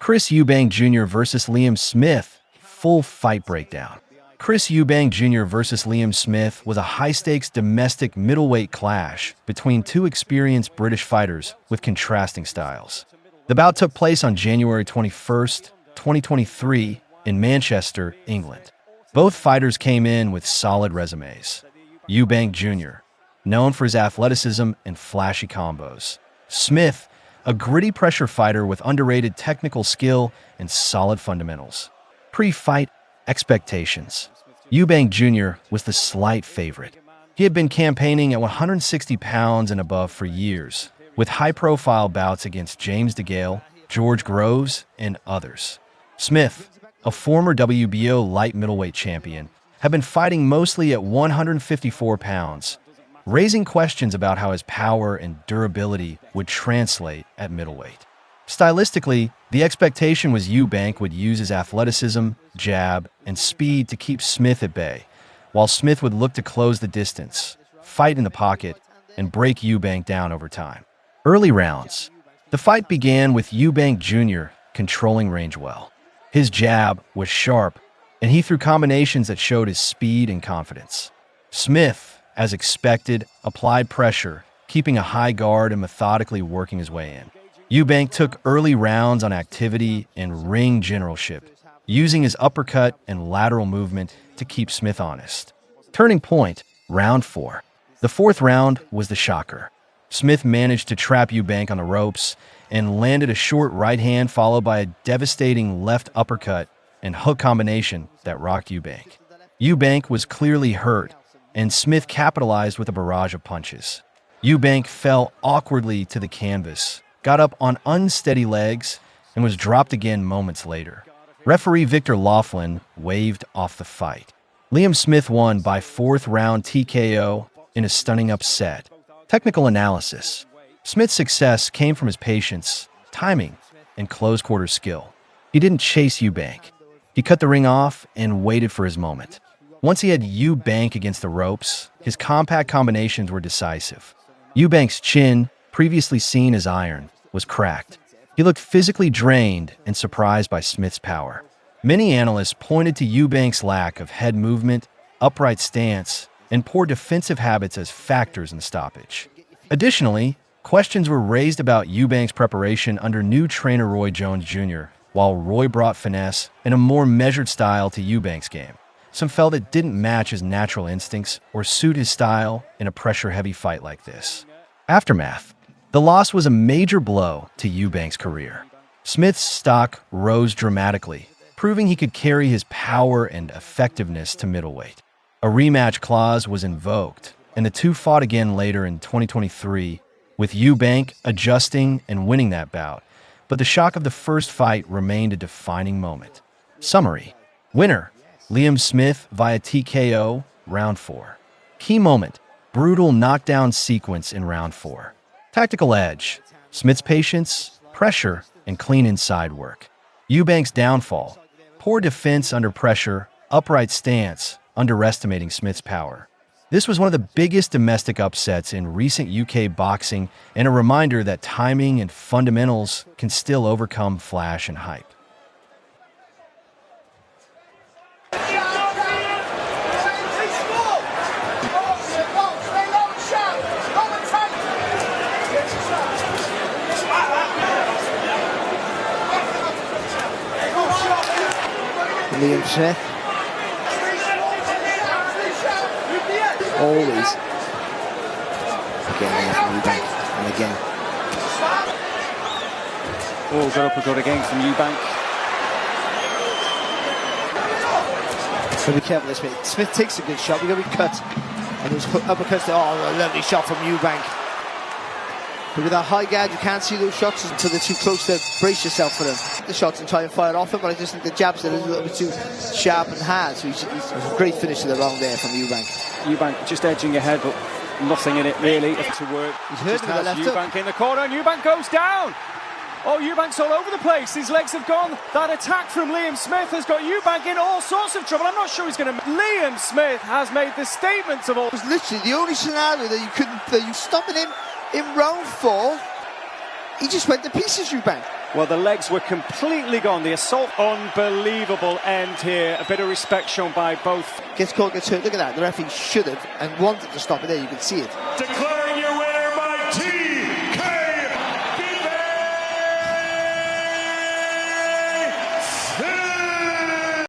Chris Eubank Jr. versus Liam Smith, full fight breakdown. Chris Eubank Jr. versus Liam Smith was a high-stakes domestic middleweight clash between two experienced British fighters with contrasting styles. The bout took place on January 21st, 2023, in Manchester, England. Both fighters came in with solid resumes. Eubank Jr., known for his athleticism and flashy combos. Smith, a gritty pressure fighter with underrated technical skill and solid fundamentals. Pre-fight expectations. Eubank Jr. was the slight favorite. He had been campaigning at 160 pounds and above for years, with high-profile bouts against James DeGale, George Groves, and others. Smith, a former WBO light middleweight champion, had been fighting mostly at 154 pounds, raising questions about how his power and durability would translate at middleweight. Stylistically, the expectation was Eubank would use his athleticism, jab, and speed to keep Smith at bay, while Smith would look to close the distance, fight in the pocket, and break Eubank down over time. Early rounds. The fight began with Eubank Jr. controlling range well. His jab was sharp, and he threw combinations that showed his speed and confidence. Smith, as expected, applied pressure, keeping a high guard and methodically working his way in. Eubank took early rounds on activity and ring generalship, using his uppercut and lateral movement to keep Smith honest. Turning point, round 4. The fourth round was the shocker. Smith managed to trap Eubank on the ropes and landed a short right hand followed by a devastating left uppercut and hook combination that rocked Eubank. Eubank was clearly hurt, and Smith capitalized with a barrage of punches. Eubank fell awkwardly to the canvas, got up on unsteady legs, and was dropped again moments later. Referee Victor Laughlin waved off the fight. Liam Smith won by fourth-round TKO in a stunning upset. Technical analysis. Smith's success came from his patience, timing, and close-quarter skill. He didn't chase Eubank. He cut the ring off and waited for his moment. Once he had Eubank against the ropes, his compact combinations were decisive. Eubank's chin, previously seen as iron, was cracked. He looked physically drained and surprised by Smith's power. Many analysts pointed to Eubank's lack of head movement, upright stance, and poor defensive habits as factors in the stoppage. Additionally, questions were raised about Eubank's preparation under new trainer Roy Jones Jr., while Roy brought finesse and a more measured style to Eubank's game. Some felt it didn't match his natural instincts or suit his style in a pressure-heavy fight like this. Aftermath. The loss was a major blow to Eubank's career. Smith's stock rose dramatically, proving he could carry his power and effectiveness to middleweight. A rematch clause was invoked, and the two fought again later in 2023, with Eubank adjusting and winning that bout, but the shock of the first fight remained a defining moment. Summary. Winner. Liam Smith via TKO, round 4. Key moment, brutal knockdown sequence in round 4. Tactical edge, Smith's patience, pressure, and clean inside work. Eubank's downfall, poor defense under pressure, upright stance, underestimating Smith's power. This was one of the biggest domestic upsets in recent UK boxing and a reminder that timing and fundamentals can still overcome flash and hype. Liam Smith. Always. Again, from Eubank. And again. Oh, good uppercut again from Eubank. So be careful this Smith. Smith takes a good shot. We're going to be cut. And those uppercuts, oh, a lovely shot from Eubank. But with that high guard, you can't see those shots until they're too close to brace yourself for them. The shots and try and fire off him, but I just think the jabs are a little bit too sharp and hard. So he's a great finish to the round there from Eubank. Eubank just edging ahead, but nothing in it really to work. He's hurt with the left Eubank in the corner, and Eubank goes down. Oh, Eubank's all over the place. His legs have gone. That attack from Liam Smith has got Eubank in all sorts of trouble. I'm not sure he's going to. Liam Smith has made the statements of all. It was literally the only scenario that you couldn't. That you stopping him in round 4. He just went to pieces, Eubank. Well, the legs were completely gone. The assault, unbelievable end here. A bit of respect shown by both. Gets caught, gets hurt. Look at that. The referee should have and wanted to stop it there. You can see it. Declare